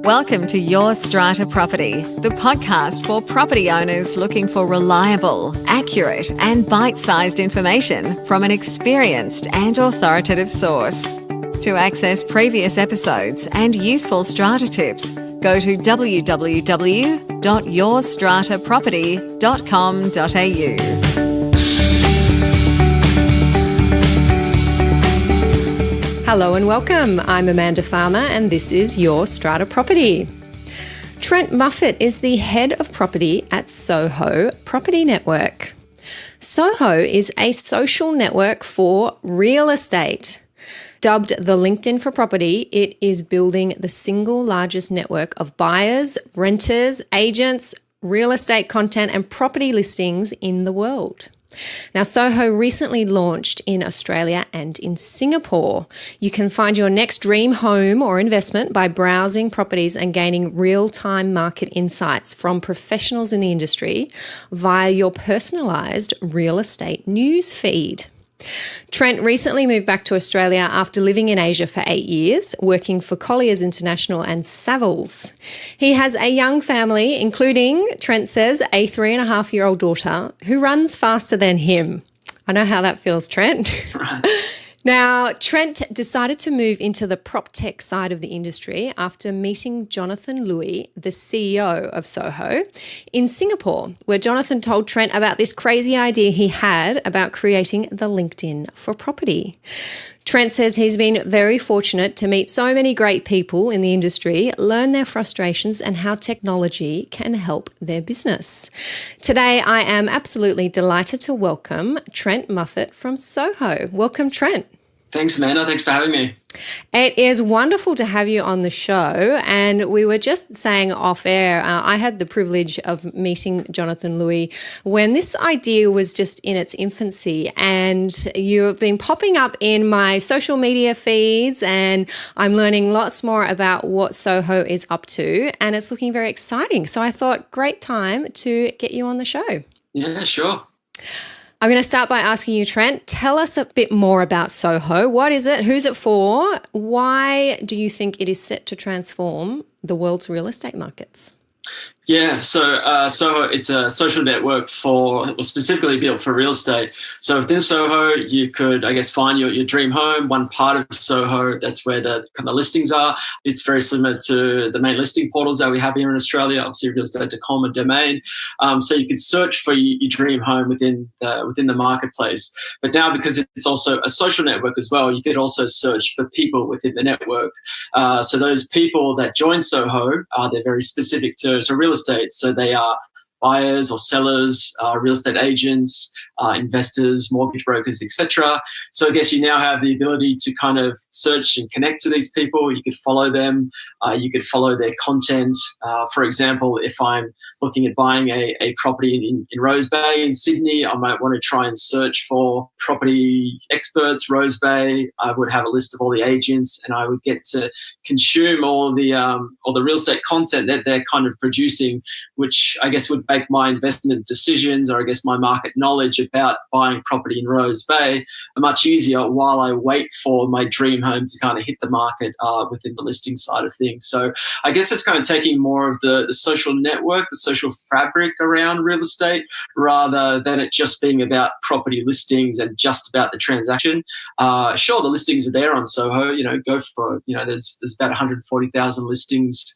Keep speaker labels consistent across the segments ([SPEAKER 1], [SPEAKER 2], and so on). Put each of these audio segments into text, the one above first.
[SPEAKER 1] Welcome to Your Strata Property, the podcast for property owners looking for reliable, accurate, and bite-sized information from an experienced and authoritative source. To access previous episodes and useful strata tips, go to www.yourstrataproperty.com.au.
[SPEAKER 2] Hello and welcome. I'm Amanda Farmer and this is Your Strata Property. Trent Muffett is the head of property at Soho Property Network. Soho is a social network for real estate. Dubbed the LinkedIn for property, it is building the single largest network of buyers, renters, agents, real estate content and property listings in the world. Now, Soho recently launched in Australia and in Singapore. You can find your next dream home or investment by browsing properties and gaining real-time market insights from professionals in the industry via your personalised real estate news feed. Trent recently moved back to Australia after living in Asia for 8 years, working for Colliers International and Savills. He has a young family, including, Trent says, a 3.5-year-old daughter who runs faster than him. I know how that feels, Trent. Now, Trent decided to move into the prop tech side of the industry after meeting Jonathan Lui, the CEO of Soho, in Singapore, where Jonathan told Trent about this crazy idea he had about creating the LinkedIn for property. Trent says he's been very fortunate to meet so many great people in the industry, learn their frustrations and how technology can help their business. Today, I am absolutely delighted to welcome Trent Muffett from Soho. Welcome, Trent.
[SPEAKER 3] Thanks, Amanda. Thanks for having me.
[SPEAKER 2] It is wonderful to have you on the show. And we were just saying off air, I had the privilege of meeting Jonathan Lui when this idea was just in its infancy. And you've been popping up in my social media feeds and I'm learning lots more about what Soho is up to. And it's looking very exciting. So I thought, great time to get you on the show.
[SPEAKER 3] Yeah, sure.
[SPEAKER 2] I'm going to start by asking you, Trent, tell us a bit more about Soho. What is it? Who's it for? Why do you think it is set to transform the world's real estate markets?
[SPEAKER 3] Yeah, so Soho, it's a social network specifically built for real estate. So within Soho, you could, find your dream home. One part of Soho, that's where the kind of listings are. It's very similar to the main listing portals that we have here in Australia, obviously realestate.com and Domain. So you could search for your dream home within the marketplace. But now, because it's also a social network as well, you could also search for people within the network. So those people that join Soho, they're very specific to real estate. So they are buyers or sellers, real estate agents, investors, mortgage brokers, etc. So I guess you now have the ability to kind of search and connect to these people. You could follow them. You could follow their content. For example, if I'm looking at buying a property in Rose Bay in Sydney, I might want to try and search for property experts, Rose Bay. I would have a list of all the agents and I would get to consume all the real estate content that they're kind of producing, which I guess would make my investment decisions or I guess my market knowledge about buying property in Rose Bay much easier while I wait for my dream home to kind of hit the market within the listing side of things. So I guess it's kind of taking more of the social network, the social fabric around real estate rather than it just being about property listings and just about the transaction. Sure, the listings are there on Soho, go for it. There's about 140,000 listings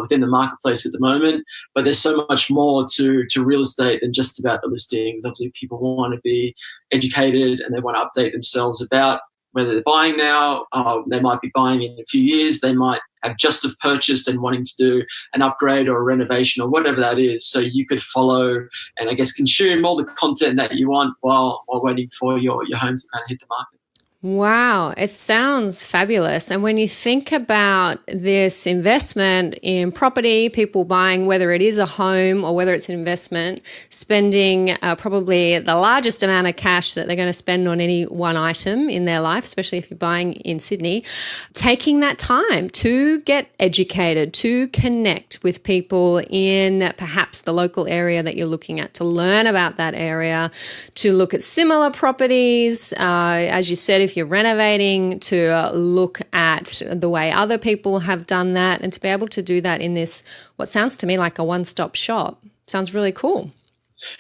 [SPEAKER 3] within the marketplace at the moment, but there's so much more to real estate than just about the listings. Obviously, people want to be educated and they want to update themselves about whether they're buying now, they might be buying in a few years, they might have just have purchased and wanting to do an upgrade or a renovation or whatever that is. So you could follow and I guess consume all the content that you want while waiting for your home to kind of hit the market.
[SPEAKER 2] Wow, it sounds fabulous. And when you think about this investment in property, people buying, whether it is a home or whether it's an investment, spending probably the largest amount of cash that they're going to spend on any one item in their life, especially if you're buying in Sydney, taking that time to get educated, to connect with people in perhaps the local area that you're looking at, to learn about that area, to look at similar properties. As you said, if you're renovating, to look at the way other people have done that, and to be able to do that in this, what sounds to me like a one-stop shop. Sounds really cool.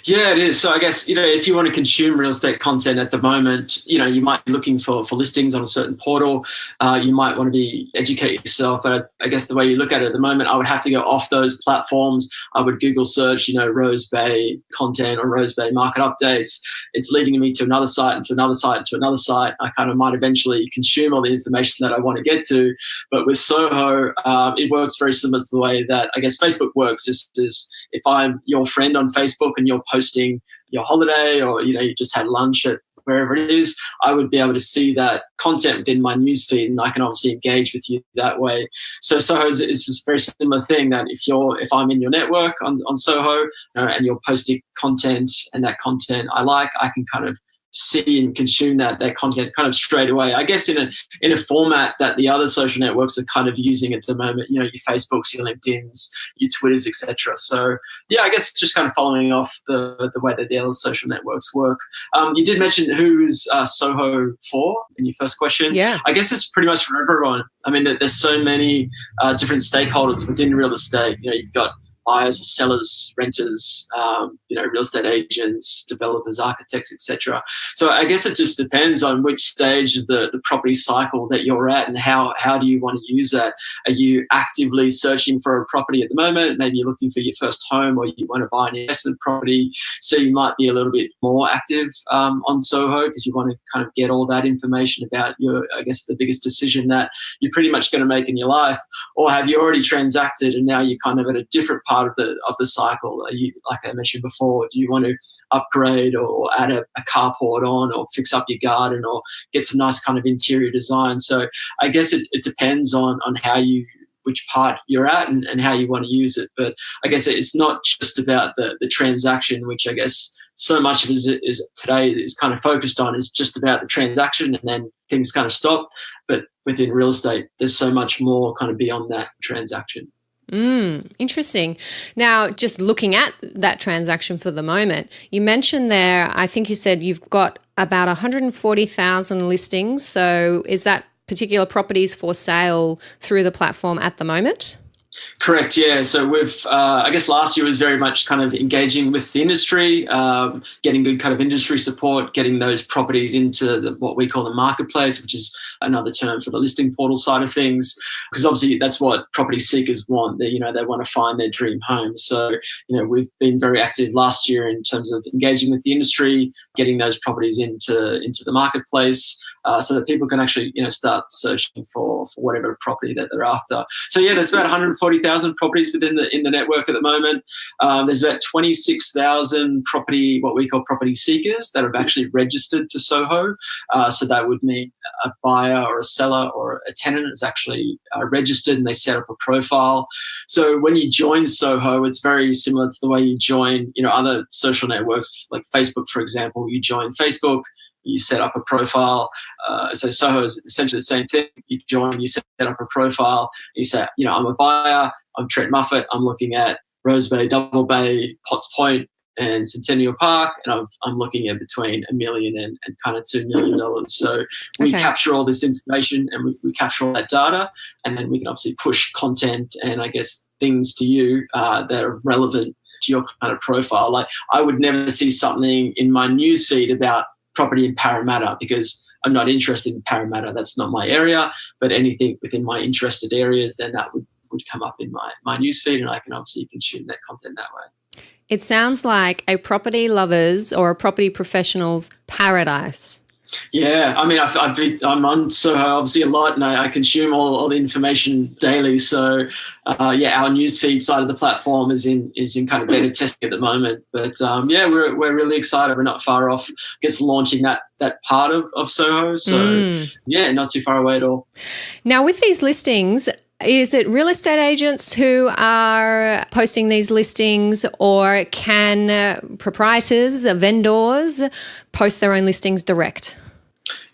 [SPEAKER 3] Yeah, it is. So I guess, if you want to consume real estate content at the moment, you might be looking for listings on a certain portal. You might want to educate yourself. But I guess the way you look at it at the moment, I would have to go off those platforms. I would Google search, Rose Bay content or Rose Bay market updates. It's leading me to another site and to another site and to another site. I kind of might eventually consume all the information that I want to get to. But with Soho, it works very similar to the way that I guess Facebook works. Is if I'm your friend on Facebook and you're posting your holiday, or you just had lunch at wherever it is, I would be able to see that content within my newsfeed, and I can obviously engage with you that way. So Soho is this very similar thing that if I'm in your network on Soho, and you're posting content and that content I can kind of see and consume that content kind of straight away. I guess in a format that the other social networks are kind of using at the moment, your Facebooks, your LinkedIns, your Twitters, etc. So yeah, I guess just kind of following off the way that the other social networks work. You did mention who is Soho for in your first question.
[SPEAKER 2] Yeah.
[SPEAKER 3] I guess it's pretty much for everyone. I mean, there's so many different stakeholders within real estate. You've got buyers, sellers, renters, real estate agents, developers, architects, etc. So I guess it just depends on which stage of the property cycle that you're at, and how do you want to use that. Are you actively searching for a property at the moment? Maybe you're looking for your first home, or you want to buy an investment property. So you might be a little bit more active on Soho, because you want to kind of get all that information about the biggest decision that you're pretty much going to make in your life. Or have you already transacted and now you're kind of at a different part of the cycle? Are you, like I mentioned before, do you want to upgrade or add a carport on, or fix up your garden, or get some nice kind of interior design? So I guess it depends on which part you're at and how you want to use it. But I guess it's not just about the transaction, which I guess so much of it is today is kind of focused on, is just about the transaction, and then things kind of stop. But within real estate, there's so much more kind of beyond that transaction.
[SPEAKER 2] Interesting. Now, just looking at that transaction for the moment, you mentioned there, I think you said you've got about 140,000 listings. So is that particular properties for sale through the platform at the moment?
[SPEAKER 3] Correct, yeah. So we've, I guess last year was very much kind of engaging with the industry, getting good kind of industry support, getting those properties into what we call the marketplace, which is another term for the listing portal side of things, because obviously that's what property seekers want. They want to find their dream home. So, we've been very active last year in terms of engaging with the industry, getting those properties into the marketplace, so that people can actually, start searching for whatever property that they're after. So yeah, there's about 140,000 properties within the network at the moment. There's about 26,000 what we call property seekers that have actually registered to Soho. So that would mean a buyer or a seller or a tenant is actually registered, and they set up a profile. So when you join Soho, it's very similar to the way you join, other social networks like Facebook, for example. You join Facebook, you set up a profile. So Soho is essentially the same thing. You join, you set up a profile. You say, I'm a buyer. I'm Trent Muffet. I'm looking at Rose Bay, Double Bay, Potts Point, and Centennial Park, and I'm looking at between $1 million and kind of $2 million. So we capture all this information, and we capture all that data, and then we can obviously push content and I guess things to you that are relevant to your kind of profile. Like, I would never see something in my newsfeed about property in Parramatta because I'm not interested in Parramatta. That's not my area. But anything within my interested areas, then that would come up in my newsfeed, and I can obviously consume that content that way.
[SPEAKER 2] It sounds like a property lover's or a property professional's paradise.
[SPEAKER 3] Yeah, I mean, I'm on Soho obviously a lot, and I consume all the information daily. So, our newsfeed side of the platform is in kind of beta testing at the moment. But we're really excited. We're not far off, I guess, launching that part of Soho. So not too far away at all.
[SPEAKER 2] Now, with these listings, is it real estate agents who are posting these listings, or can proprietors, vendors post their own listings direct?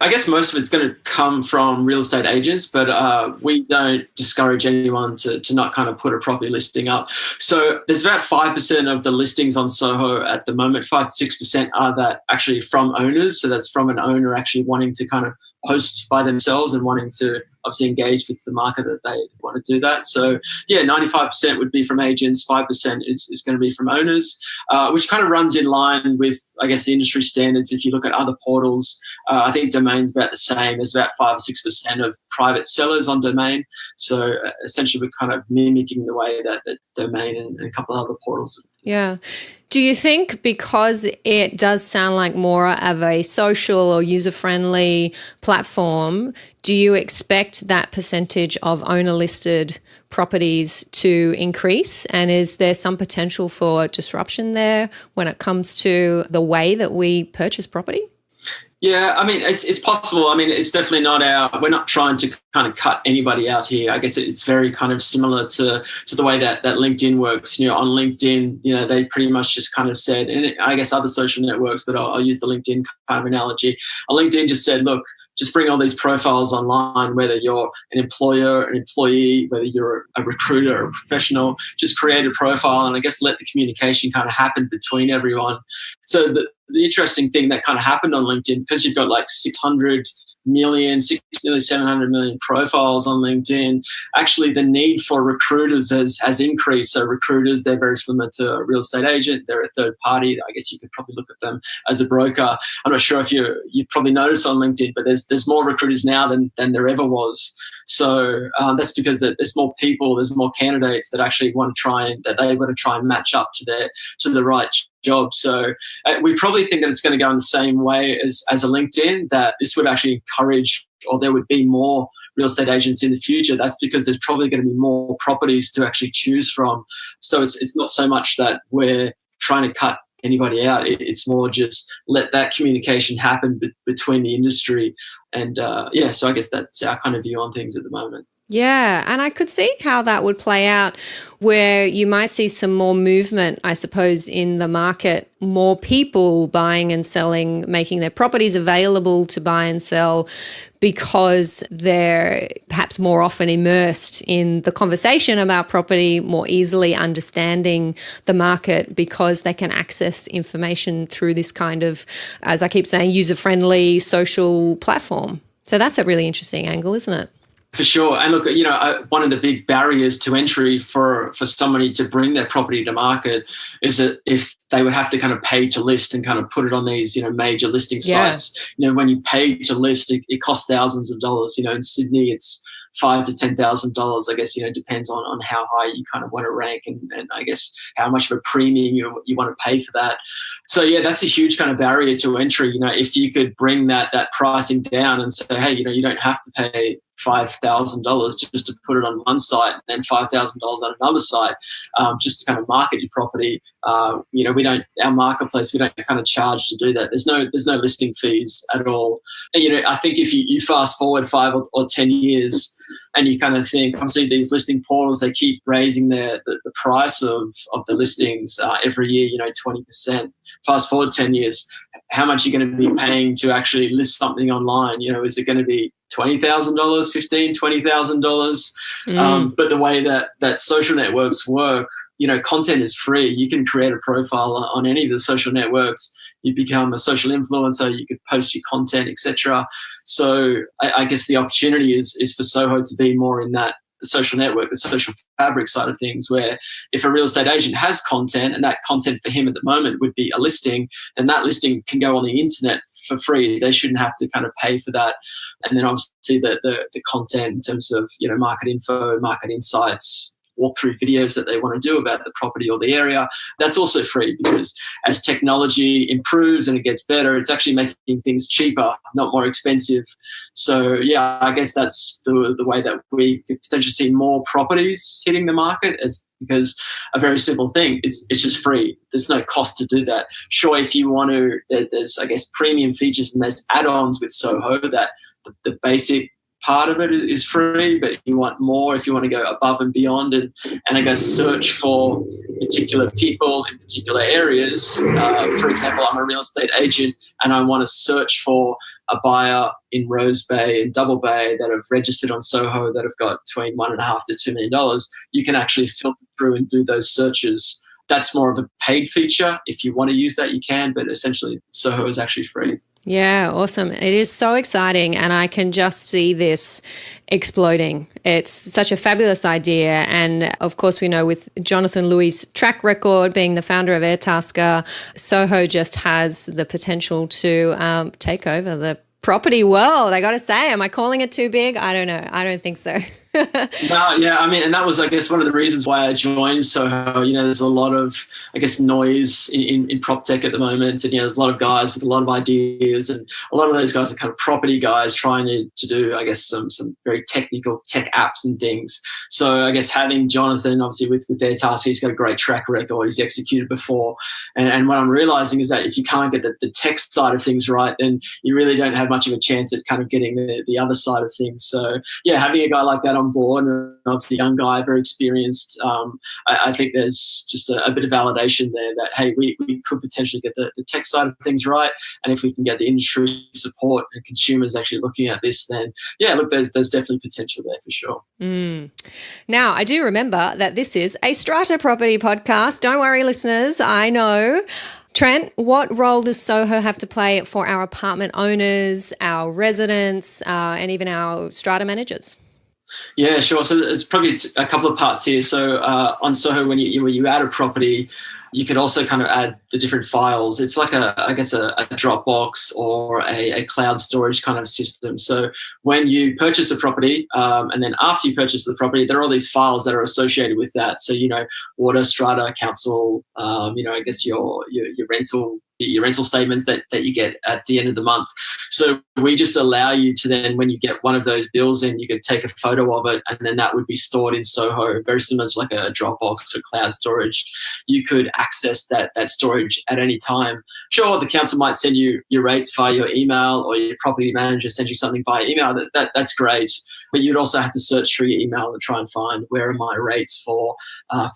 [SPEAKER 3] I guess most of it's going to come from real estate agents, but we don't discourage anyone to not kind of put a property listing up. So there's about 5% of the listings on Soho at the moment, 5 to 6% are that actually from owners. So that's from an owner actually wanting to kind of post by themselves and wanting to obviously engage with the market that they want to do that. So yeah, 95% would be from agents, 5% is going to be from owners, which kind of runs in line with, I guess, the industry standards. If you look at other portals, I think Domain's about the same. There's about 5 or 6% of private sellers on Domain. So essentially we're kind of mimicking the way that Domain and a couple of other portals.
[SPEAKER 2] Yeah. Do you think because it does sound like more of a social or user-friendly platform, do you expect that percentage of owner-listed properties to increase? And is there some potential for disruption there when it comes to the way that we purchase property?
[SPEAKER 3] Yeah, I mean, it's possible. I mean, it's definitely not we're not trying to kind of cut anybody out here. I guess it's very kind of similar to the way that LinkedIn works. You know, on LinkedIn, you know, they pretty much just kind of said, and I guess other social networks, but I'll use the LinkedIn kind of analogy. LinkedIn just said, look, just bring all these profiles online, whether you're an employer, an employee, whether you're a recruiter or a professional, just create a profile and I guess let the communication kind of happen between everyone. So the interesting thing that kind of happened on LinkedIn, because you've got like 600 million, nearly 700 million profiles on LinkedIn, actually the need for recruiters has increased. So recruiters, they're very similar to a real estate agent. They're a third party. I guess you could probably look at them as a broker. I'm not sure if you've probably noticed on LinkedIn, but there's more recruiters now than there ever was. So that's because there's more people, there's more candidates that actually want to try and match up to the right job. So we probably think that it's going to go in the same way as a LinkedIn, that this would actually encourage, or there would be more real estate agents in the future. That's because there's probably going to be more properties to actually choose from. So it's not so much that we're trying to cut anybody out. It's more just let that communication happen between the industry. And so I guess that's our kind of view on things at the moment.
[SPEAKER 2] Yeah, and I could see how that would play out where you might see some more movement, I suppose, in the market, more people buying and selling, making their properties available to buy and sell because they're perhaps more often immersed in the conversation about property, more easily understanding the market because they can access information through this kind of, as I keep saying, user-friendly social platform. So that's a really interesting angle, isn't it?
[SPEAKER 3] For sure. And look, you know, one of the big barriers to entry for somebody to bring their property to market is that if they would have to kind of pay to list and kind of put it on these, you know, major listing sites. You know, when you pay to list, it costs thousands of dollars. You know, in Sydney, it's $5,000 to $10,000. I guess, you know, depends on how high you kind of want to rank and I guess how much of a premium you want to pay for that. So yeah, that's a huge kind of barrier to entry. You know, if you could bring that pricing down and say, hey, you know, you don't have to pay $5,000 just to put it on one site and then $5,000 on another site, just to kind of market your property. You know, our marketplace, we don't kind of charge to do that. There's no listing fees at all. And, you know, I think if you fast forward 5 or 10 years and you kind of think, obviously these listing portals, they keep raising the price of the listings every year, you know, 20%. Fast forward 10 years, how much are you going to be paying to actually list something online? You know, is it going to be $20,000, $15,000, $20,000? But the way that social networks work, you know, content is free. You can create a profile on any of the social networks. You become a social influencer. You could post your content, etc. So I guess the opportunity is for Soho to be more in that the social network, the social fabric side of things, where if a real estate agent has content and that content for him at the moment would be a listing, then that listing can go on the internet for free. They shouldn't have to kind of pay for that. And then obviously the content in terms of, you know, market info, market insights, walkthrough videos that they want to do about the property or the area, that's also free, because as technology improves and it gets better, it's actually making things cheaper, not more expensive. So yeah, I guess that's the way that we could potentially see more properties hitting the market, because a very simple thing, it's just free. There's no cost to do that. Sure, if you want to, there's I guess premium features and there's add-ons with Soho that the basic part of it is free, but if you want more, if you want to go above and beyond and I guess search for particular people in particular areas. For example, I'm a real estate agent and I want to search for a buyer in Rose Bay and Double Bay that have registered on Soho that have got between $1.5 to $2 million. You can actually filter through and do those searches. That's more of a paid feature. If you want to use that, you can, but essentially Soho is actually free.
[SPEAKER 2] Yeah, awesome. It is so exciting, and I can just see this exploding. It's such a fabulous idea. And of course, we know with Jonathan Louis' track record being the founder of Airtasker, Soho just has the potential to take over the property world. I got to say, am I calling it too big? I don't know. I don't think so.
[SPEAKER 3] No, yeah, I mean, and that was, I guess, one of the reasons why I joined Soho. There's a lot of, I guess, noise in prop tech at the moment, and there's a lot of guys with a lot of ideas, and a lot of those guys are kind of property guys trying to do, I guess, some very technical tech apps and things. So I guess having Jonathan, obviously with their task, he's got a great track record. He's executed before, and what I'm realizing is that if you can't get the tech side of things right, then you really don't have much of a chance at kind of getting the other side of things. So yeah, having a guy like that on board, and obviously a young guy, very experienced, I think there's just a bit of validation there that, hey, we could potentially get the tech side of things right, and if we can get the industry support and consumers actually looking at this, then yeah, look, there's definitely potential there for sure.
[SPEAKER 2] Now, I do remember that this is a Strata Property podcast. Don't worry, listeners, I know. Trent, what role does Soho have to play for our apartment owners, our residents, and even our strata managers?
[SPEAKER 3] Yeah, sure. So there's probably a couple of parts here. So on Soho, when you add a property, you could also kind of add the different files. It's like a Dropbox or a cloud storage kind of system. So when you purchase a property, and then after you purchase the property, there are all these files that are associated with that. So, water, strata, council, I guess your rental statements that you get at the end of the month. So we just allow you to then, when you get one of those bills in, you could take a photo of it, and then that would be stored in Soho, very similar to like a Dropbox or cloud storage. You could access that storage at any time. Sure, the council might send you your rates via your email, or your property manager sends you something via email. That's great. But you'd also have to search through your email and try and find where are my rates for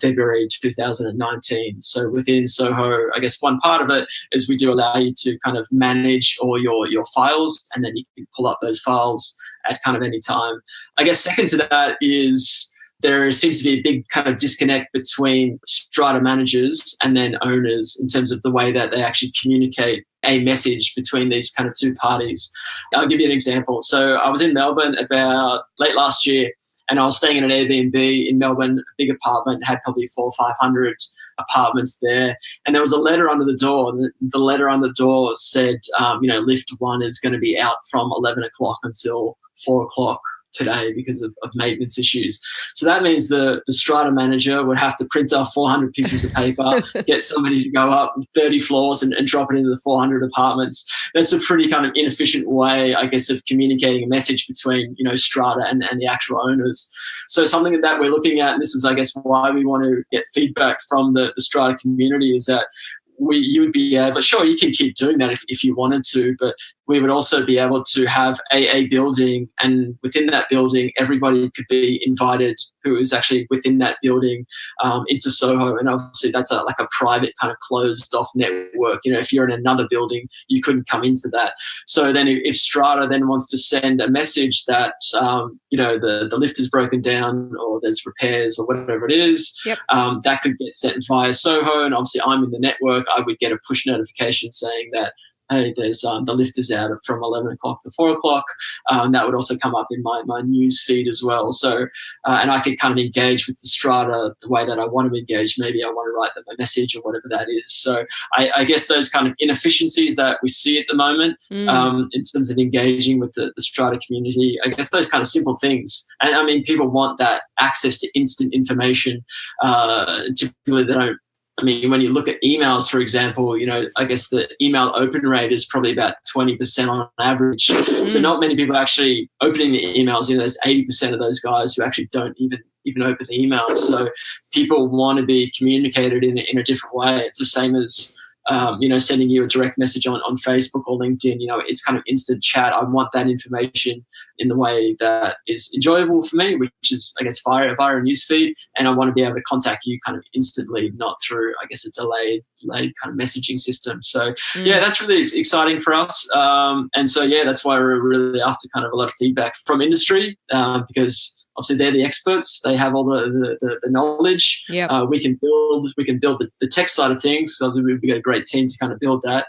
[SPEAKER 3] February 2019. So within Soho, I guess one part of it is we do allow you to kind of manage all your files, and then you can pull up those files at kind of any time. I guess second to that is there seems to be a big kind of disconnect between strata managers and then owners in terms of the way that they actually communicate a message between these kind of two parties. I'll give you an example. So I was in Melbourne about late last year, and I was staying in an Airbnb in Melbourne, a big apartment, had probably 400 or 500 apartments there. And there was a letter under the door. The letter on the door said, lift 1 is going to be out from 11 o'clock until 4 o'clock today because of maintenance issues. So that means the strata manager would have to print off 400 pieces of paper, get somebody to go up 30 floors and drop it into the 400 apartments. That's a pretty kind of inefficient way, I guess, of communicating a message between, strata and the actual owners. So something that we're looking at, and this is, I guess, why we want to get feedback from the strata community, is that you would be able, sure, you can keep doing that if you wanted to, but we would also be able to have a building, and within that building, everybody could be invited who is actually within that building into Soho. And obviously that's like a private kind of closed off network. If you're in another building, you couldn't come into that. So then if Strata then wants to send a message that, the lift is broken down or there's repairs or whatever it is,
[SPEAKER 2] yep.
[SPEAKER 3] That could get sent via Soho. And obviously I'm in the network. I would get a push notification saying that, hey, there's the lift is out from 11 o'clock to 4 o'clock. And that would also come up in my news feed as well. So, and I could kind of engage with the strata the way that I want to engage. Maybe I want to write them a message or whatever that is. So I guess those kind of inefficiencies that we see at the moment in terms of engaging with the strata community, I guess those kind of simple things. And I mean, people want that access to instant information. Typically they don't. I mean, when you look at emails, for example, I guess the email open rate is probably about 20% on average. So not many people are actually opening the emails. There's 80% of those guys who actually don't even open the emails. So people want to be communicated in a different way. It's the same as sending you a direct message on Facebook or LinkedIn. It's kind of instant chat. I want that information in the way that is enjoyable for me, which is, I guess, via a newsfeed. And I want to be able to contact you kind of instantly, not through, I guess, a delayed kind of messaging system. So, yeah, that's really exciting for us. And so, yeah, that's why we're really after kind of a lot of feedback from industry because obviously they're the experts. They have all the knowledge.
[SPEAKER 2] Yep.
[SPEAKER 3] We can build the tech side of things. So we've got a great team to kind of build that.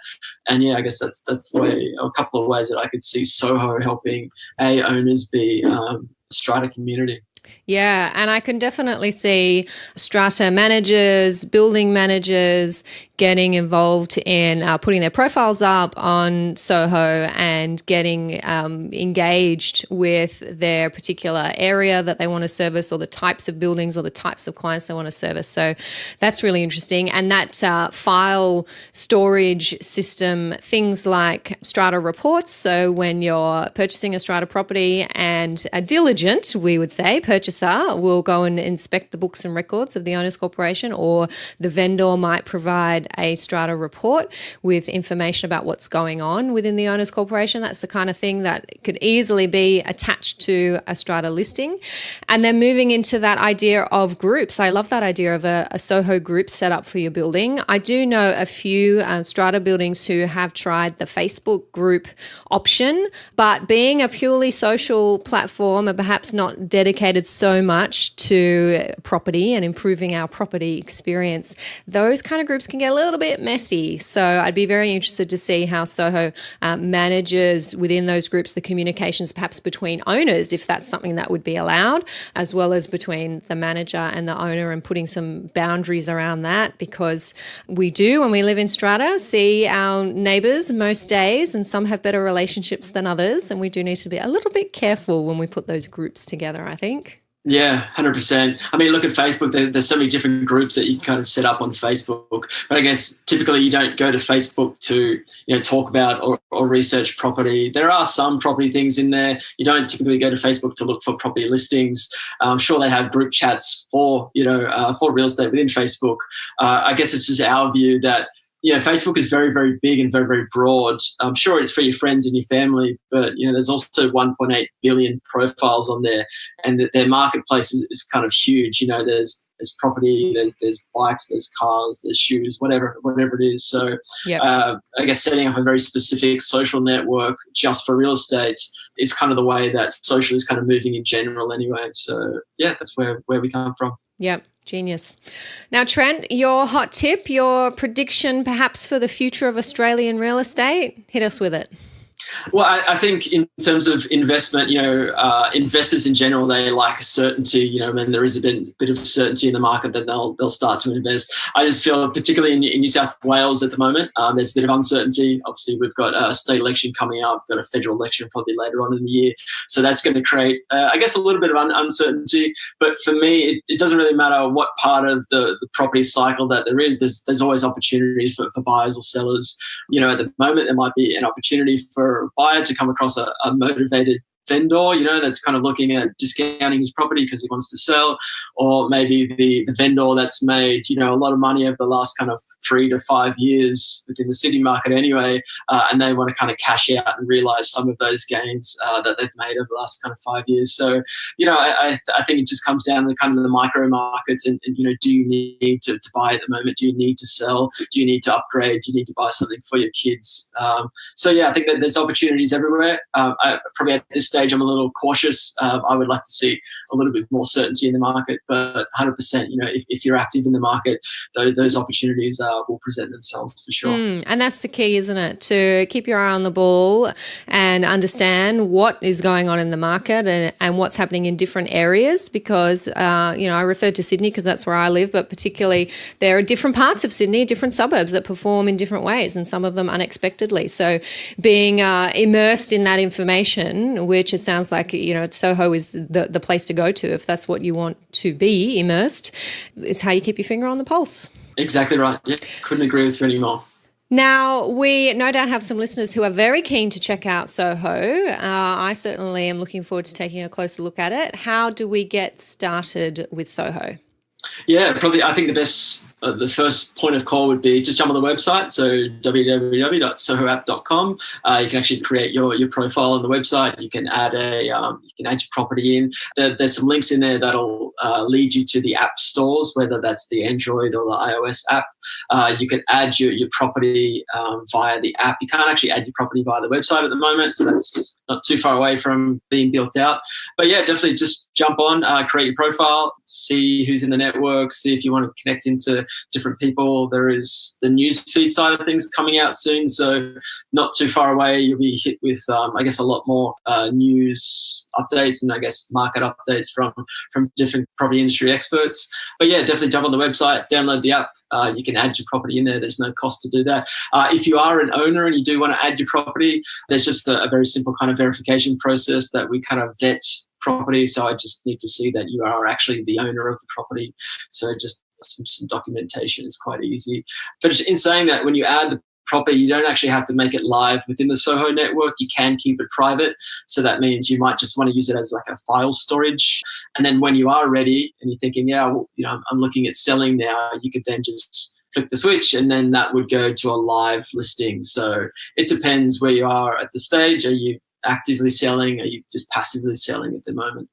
[SPEAKER 3] And yeah, I guess that's the way, a couple of ways that I could see Soho helping owners be a strata community.
[SPEAKER 2] Yeah, and I can definitely see strata managers, building managers getting involved in putting their profiles up on Soho and getting engaged with their particular area that they want to service, or the types of buildings or the types of clients they want to service. So that's really interesting. And that file storage system, things like strata reports. So when you're purchasing a strata property, and a diligent, we would say, purchaser will go and inspect the books and records of the owners corporation, or the vendor might provide a strata report with information about what's going on within the owners corporation. That's the kind of thing that could easily be attached to a strata listing. And then moving into that idea of groups. I love that idea of a Soho group set up for your building. I do know a few strata buildings who have tried the Facebook group option, but being a purely social platform and perhaps not dedicated so much to property and improving our property experience, those kind of groups can get a little bit messy. So I'd be very interested to see how Soho manages within those groups the communications perhaps between owners, if that's something that would be allowed, as well as between the manager and the owner, and putting some boundaries around that, because we do, when we live in strata, see our neighbours most days, and some have better relationships than others, and we do need to be a little bit careful when we put those groups together, I think.
[SPEAKER 3] Yeah, 100%. I mean, look at Facebook. There's so many different groups that you can kind of set up on Facebook. But I guess typically you don't go to Facebook to, talk about or research property. There are some property things in there. You don't typically go to Facebook to look for property listings. I'm sure they have group chats for real estate within Facebook. I guess it's just our view that, Facebook is very, very big and very, very broad. I'm sure it's for your friends and your family, but, there's also 1.8 billion profiles on there, and that their marketplace is kind of huge. There's property, there's bikes, there's cars, there's shoes, whatever it is. So
[SPEAKER 2] yep.
[SPEAKER 3] I guess setting up a very specific social network just for real estate is kind of the way that social is kind of moving in general anyway. So yeah, that's where we come from.
[SPEAKER 2] Yep. Genius. Now, Trent, your hot tip, your prediction perhaps for the future of Australian real estate, hit us with it.
[SPEAKER 3] Well, I think in terms of investment, investors in general, they like certainty. When there is a bit of certainty in the market, then they'll start to invest. I just feel, particularly in New South Wales at the moment, there's a bit of uncertainty. Obviously, we've got a state election coming up, got a federal election probably later on in the year. So that's going to create, I guess, a little bit of uncertainty. But for me, it doesn't really matter what part of the property cycle that there is. There's always opportunities for buyers or sellers. At the moment, there might be an opportunity for a buyer to come across a motivated vendor, that's kind of looking at discounting his property because he wants to sell, or maybe the vendor that's made, a lot of money over the last kind of 3 to 5 years within the city market anyway, and they want to kind of cash out and realize some of those gains that they've made over the last kind of 5 years. So, I think it just comes down to kind of the micro markets and do you need to buy at the moment? Do you need to sell? Do you need to upgrade? Do you need to buy something for your kids? So yeah, I think that there's opportunities everywhere. Probably at this stage, I'm a little cautious. I would like to see a little bit more certainty in the market, but 100%, if you're active in the market, those opportunities will present themselves for sure.
[SPEAKER 2] And that's the key, isn't it? To keep your eye on the ball and understand what is going on in the market and what's happening in different areas, because, I referred to Sydney because that's where I live, but particularly there are different parts of Sydney, different suburbs that perform in different ways, and some of them unexpectedly. So being immersed in that information, which it sounds like, Soho is the place to go to if that's what you want to be immersed, is how you keep your finger on the pulse.
[SPEAKER 3] Exactly right. Yeah, couldn't agree with you anymore.
[SPEAKER 2] Now, we no doubt have some listeners who are very keen to check out Soho. I certainly am looking forward to taking a closer look at it. How do we get started with Soho?
[SPEAKER 3] Yeah, probably. I think the first point of call would be just jump on the website. So www.sohoapp.com. You can actually create your profile on the website. You can add your property in. There's some links in there that'll lead you to the app stores, whether that's the Android or the iOS app. You can add your property via the app. You can't actually add your property via the website at the moment, so that's not too far away from being built out. But yeah, definitely just jump on, create your profile, see who's in the network, see if you want to connect into different people. There is the newsfeed side of things coming out soon, so not too far away. You'll be hit with, I guess, a lot more news updates and I guess market updates from different property industry experts. But yeah, definitely jump on the website, download the app. You can add your property in there. There's no cost to do that. If you are an owner and you do want to add your property, there's just a very simple kind of verification process that we kind of vet property. So I just need to see that you are actually the owner of the property. So just some documentation is quite easy. But in saying that, when you add the property, you don't actually have to make it live within the Soho network. You can keep it private. So that means you might just want to use it as like a file storage. And then when you are ready and you're thinking, yeah, well, I'm looking at selling now, you could then just flick the switch and then that would go to a live listing. So it depends where you are at the stage. Are you actively selling? Are you just passively selling at the moment?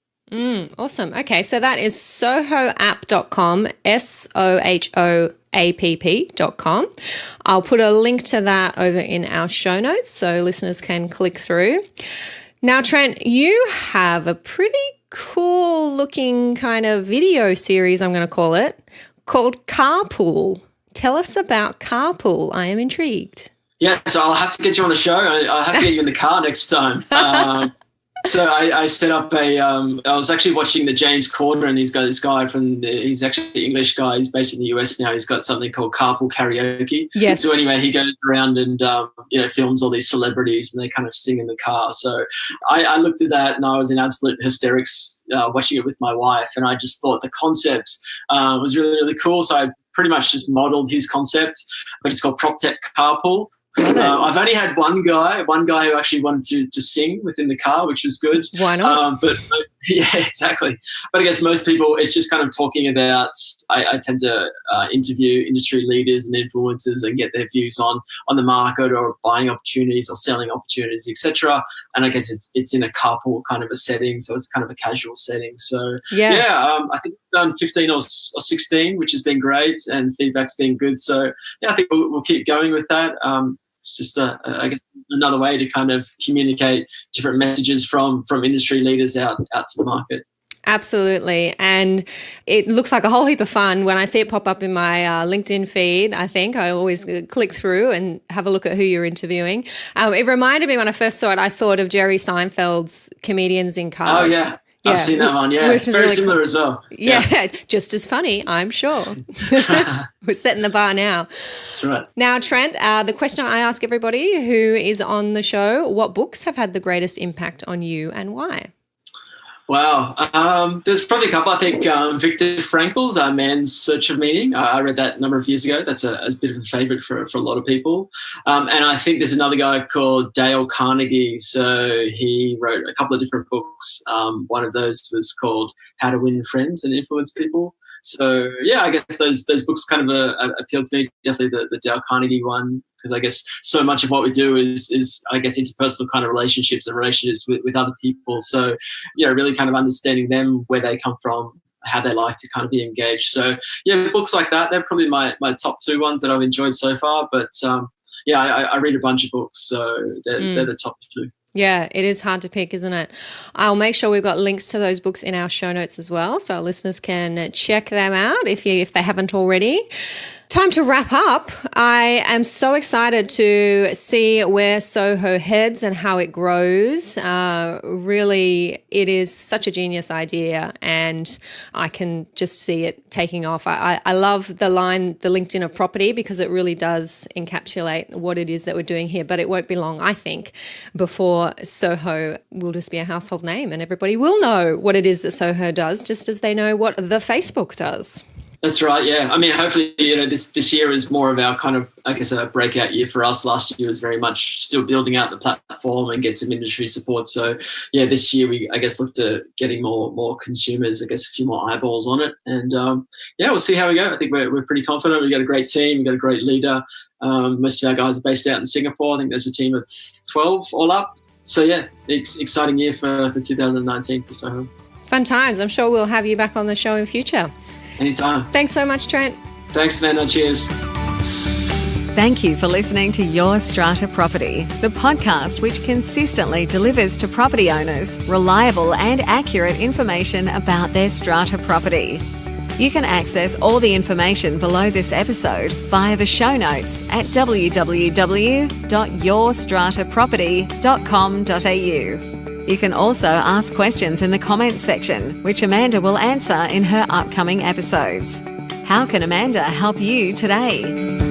[SPEAKER 2] Awesome. Okay, so that is sohoapp.com, sohoapp.com. I'll put a link to that over in our show notes so listeners can click through. Now, Trent, you have a pretty cool looking kind of video series, I'm going to call it, called Carpool. Tell us about Carpool. I am intrigued.
[SPEAKER 3] Yeah, so I'll have to get you on the show. I'll have to get you in the car next time. So I set up I was actually watching the James Corden. He's got this guy he's actually an English guy. He's based in the US now. He's got something called Carpool Karaoke.
[SPEAKER 2] Yes.
[SPEAKER 3] So anyway, he goes around and, films all these celebrities and they kind of sing in the car. So I looked at that and I was in absolute hysterics watching it with my wife. And I just thought the concept was really, really cool. So I pretty much just modeled his concept, but it's called PropTech Carpool. I've only had one guy who actually wanted to sing within the car, which was good.
[SPEAKER 2] Why not?
[SPEAKER 3] But yeah, exactly. But I guess most people, it's just kind of talking about, I tend to interview industry leaders and influencers and get their views on the market or buying opportunities or selling opportunities, etc. And I guess it's in a carpool kind of a setting, so it's kind of a casual setting. So I think we've done 15 or 16, which has been great, and feedback's been good. So yeah, I think we'll keep going with that. It's just, I guess, another way to kind of communicate different messages from industry leaders out to the market.
[SPEAKER 2] Absolutely. And it looks like a whole heap of fun. When I see it pop up in my LinkedIn feed, I always click through and have a look at who you're interviewing. It reminded me when I first saw it, I thought of Jerry Seinfeld's Comedians in Cars.
[SPEAKER 3] Oh, yeah. I've seen that one, yeah. It's very really similar as well.
[SPEAKER 2] Yeah, just as funny, I'm sure. We're setting the bar now.
[SPEAKER 3] That's right.
[SPEAKER 2] Now, Trent, the question I ask everybody who is on the show, what books have had the greatest impact on you and why?
[SPEAKER 3] Wow. There's probably a couple. I think Viktor Frankl's Man's Search of Meaning. I read that a number of years ago. That's a bit of a favourite for a lot of people. And I think there's another guy called Dale Carnegie. So he wrote a couple of different books. One of those was called How to Win Friends and Influence People. So, yeah, I guess those books kind of appealed to me. Definitely the Dale Carnegie one, because I guess so much of what we do is I guess interpersonal kind of relationships and relationships with other people. So, really kind of understanding them, where they come from, how they like to kind of be engaged. So, yeah, books like that, they're probably my top two ones that I've enjoyed so far. But, I read a bunch of books, so they're the top two.
[SPEAKER 2] Yeah, it is hard to pick, isn't it? I'll make sure we've got links to those books in our show notes as well, so our listeners can check them out if they haven't already. Time to wrap up. I am so excited to see where Soho heads and how it grows. Really, it is such a genius idea and I can just see it taking off. I love the line, the LinkedIn of property, because it really does encapsulate what it is that we're doing here. But it won't be long, I think, before Soho will just be a household name and everybody will know what it is that Soho does, just as they know what the Facebook does.
[SPEAKER 3] That's right. Yeah. I mean, hopefully, this year is more of our kind of, I guess, a breakout year for us. Last year was very much still building out the platform and get some industry support. So, yeah, this year we, I guess, look to getting more consumers, I guess, a few more eyeballs on it. And, we'll see how we go. I think we're pretty confident. We've got a great team. We've got a great leader. Most of our guys are based out in Singapore. I think there's a team of 12 all up. So, yeah, it's exciting year for 2019 for Soho.
[SPEAKER 2] Fun times. I'm sure we'll have you back on the show in future.
[SPEAKER 3] Anytime.
[SPEAKER 2] Thanks so much, Trent.
[SPEAKER 3] Thanks, Amanda. Cheers.
[SPEAKER 1] Thank you for listening to Your Strata Property, the podcast which consistently delivers to property owners reliable and accurate information about their strata property. You can access all the information below this episode via the show notes at www.yourstrataproperty.com.au. You can also ask questions in the comments section, which Amanda will answer in her upcoming episodes. How can Amanda help you today?